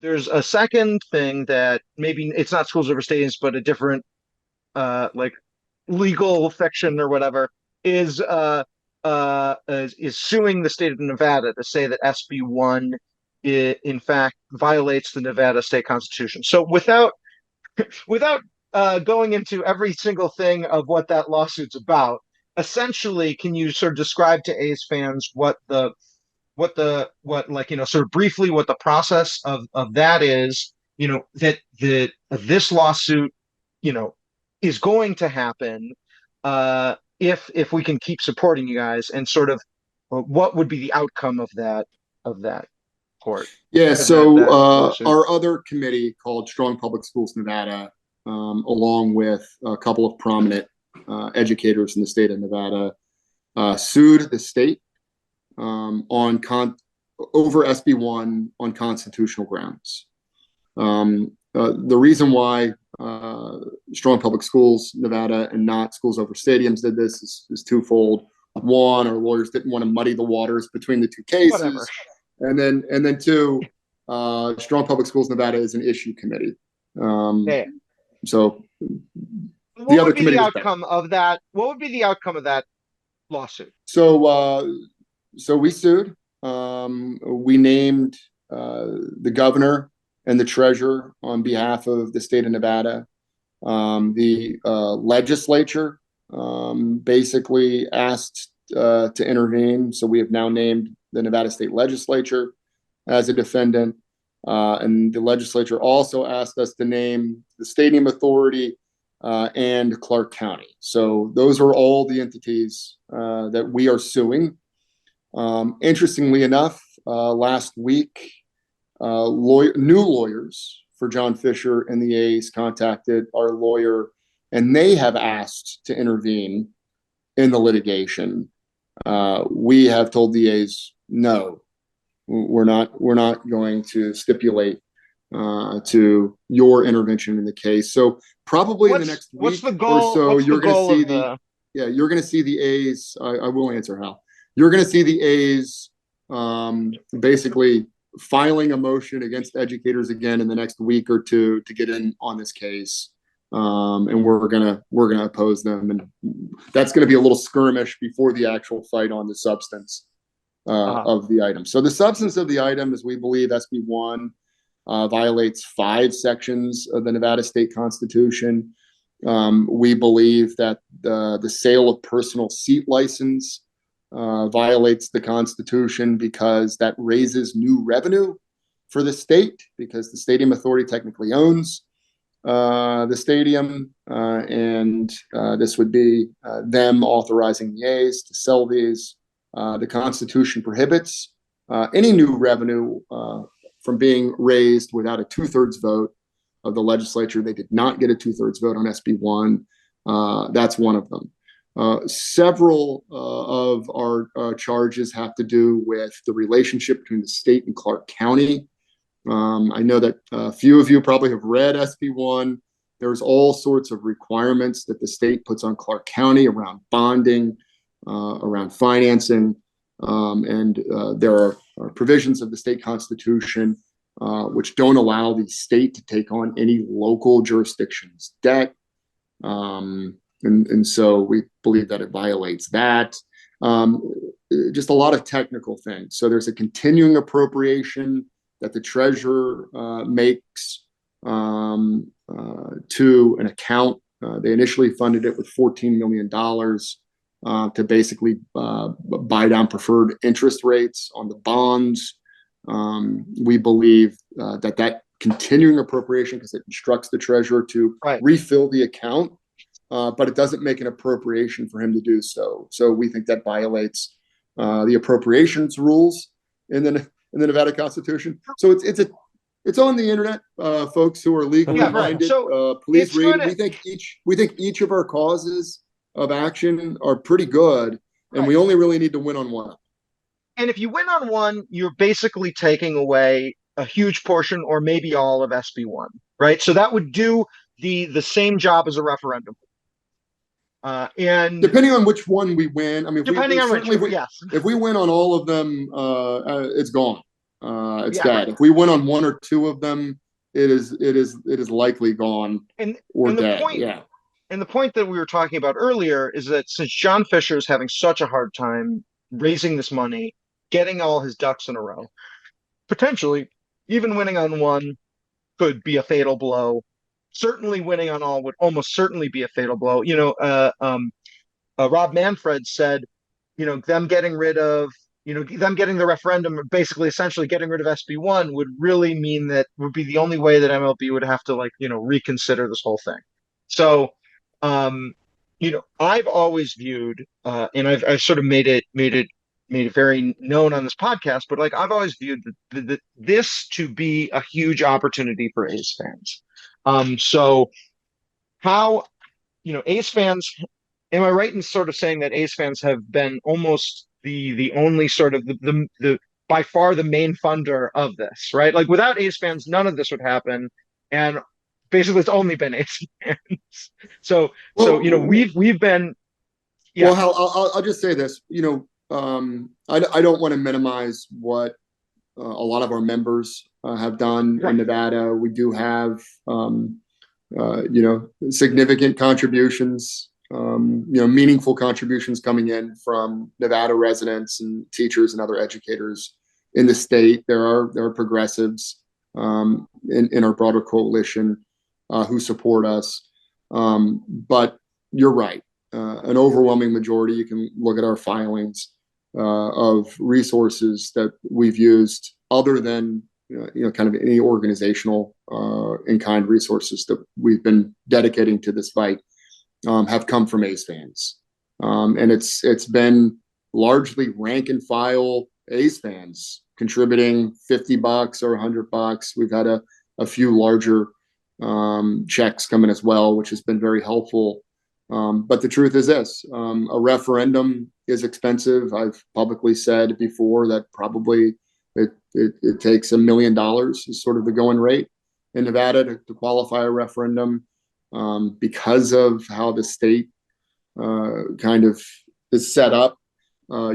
there's a second thing that maybe it's not schools over stadiums, but a different like legal fiction or whatever is is suing the state of Nevada to say that SB1 in fact violates the Nevada state constitution. So without going into every single thing of what that lawsuit's about, essentially, can you sort of describe to A's fans what like sort of briefly what the process of that is? That this lawsuit you know is going to happen if we can keep supporting you guys, and sort of what would be the outcome of that court Yeah, or that so that lawsuit. our other committee called Strong Public Schools Nevada, along with a couple of prominent educators in the state of Nevada, sued the state on over SB1 on constitutional grounds. The reason why Strong Public Schools Nevada and not Schools Over Stadiums did this is twofold. One, our lawyers didn't want to muddy the waters between the two Whatever. cases, and then two, Strong Public Schools Nevada is an issue committee. Yeah. So What the other would be the committee was better. outcome of that? What would be the outcome of that lawsuit? So we sued. We named the governor and the treasurer on behalf of the state of Nevada. The legislature basically asked to intervene. So we have now named the Nevada State Legislature as a defendant. And the legislature also asked us to name the Stadium Authority and Clark County. So those are all the entities that we are suing. Interestingly enough, last week, new lawyers for John Fisher and the A's contacted our lawyer, and they have asked to intervene in the litigation. We have told the A's, no, we're not going to stipulate to your intervention in the case. So probably in the next What's week the or goal? so, What's the you're going to goal see of the? you're going to see the A's. I will answer, Hal. You're going to see the A's basically filing a motion against educators again in the next week or two to get in on this case, and we're gonna oppose them, and that's going to be a little skirmish before the actual fight on the substance of the item. So the substance of the item is we believe SB1 violates 5 sections of the Nevada State Constitution. We believe that the sale of personal seat license violates the Constitution because that raises new revenue for the state, because the Stadium Authority technically owns the stadium, and this would be them authorizing the A's to sell these. The Constitution prohibits any new revenue from being raised without a 2/3 vote of the legislature. They did not get a 2/3 vote on SB1. That's one of them. Several of our charges have to do with the relationship between the state and Clark County. I know that a few of you probably have read SB1. There's all sorts of requirements that the state puts on Clark County around bonding, around financing, and there are provisions of the state constitution which don't allow the state to take on any local jurisdiction's debt. And so we believe that it violates that. Just a lot of technical things. So there's a continuing appropriation that the treasurer makes to an account. They initially funded it with $14 million to basically buy down preferred interest rates on the bonds. We believe that continuing appropriation, because it instructs the treasurer to refill the account, but it doesn't make an appropriation for him to do so. So we think that violates the appropriations rules in the Nevada Constitution. So it's on the internet, folks who are legally minded. Please read it. We think each of our causes of action are pretty good, and we only really need to win on one. And if you win on one, you're basically taking away a huge portion or maybe all of SB1, right? So that would do the same job as a referendum. And depending on which one we win, I mean, depending on which, yes. If we win on all of them, it's gone. it's Yeah, dead. If we win on one or two of them, it is likely gone and or and the dead. point Yeah. and the point that we were talking about earlier is that since John Fisher is having such a hard time raising this money, getting all his ducks in a row, potentially even winning on one could be a fatal blow. Certainly winning on all would almost certainly be a fatal blow. Rob Manfred said, them getting rid of, them getting the referendum, basically essentially getting rid of SB1 would really mean that would be the only way that MLB would have to like, reconsider this whole thing. So, um, I've always viewed, and I've sort of made it very known on this podcast, but like I've always viewed this to be a huge opportunity for A's fans. So how, A's fans, am I right in sort of saying that A's fans have been almost the only sort of the by far the main funder of this, right? Like without A's fans, none of this would happen, and basically it's only been A's fans. So Well, we've been well, yeah Hal, I'll just say this. I don't want to minimize what a lot of our members have done in right Nevada. We do have, significant contributions, meaningful contributions coming in from Nevada residents and teachers and other educators in the state. There are progressives in our broader coalition who support us. But you're right. An overwhelming majority, you can look at our filings of resources that we've used other than kind of any organizational in-kind resources that we've been dedicating to this fight have come from A's fans, and it's been largely rank and file A's fans contributing $50 or $100. We've had a few larger checks coming as well, which has been very helpful. But the truth is this: a referendum is expensive. I've publicly said before that probably it takes $1 million is sort of the going rate in Nevada to qualify a referendum, because of how the state kind of is set up.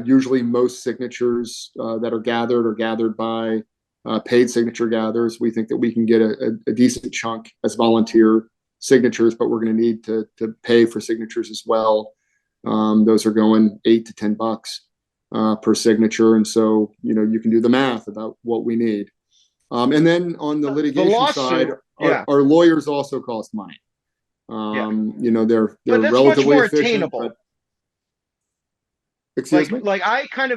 Usually, most signatures that are gathered by paid signature gatherers. We think that we can get a decent chunk as volunteer signatures, but we're going to need to pay for signatures as well. Those are going $8 to $10 per signature, and so you can do the math about what we need. And then on the the litigation side, lawsuit yeah our lawyers also cost money. yeah They're but that's much relatively more efficient, but attainable. excuse like me. like I kind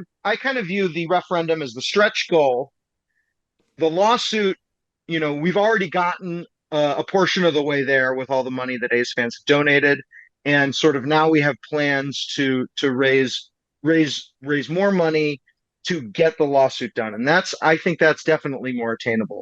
of view the referendum as the stretch goal. The lawsuit, we've already gotten a portion of the way there with all the money that A's fans have donated, and sort of now we have plans to raise more money to get the lawsuit done, and I think that's definitely more attainable.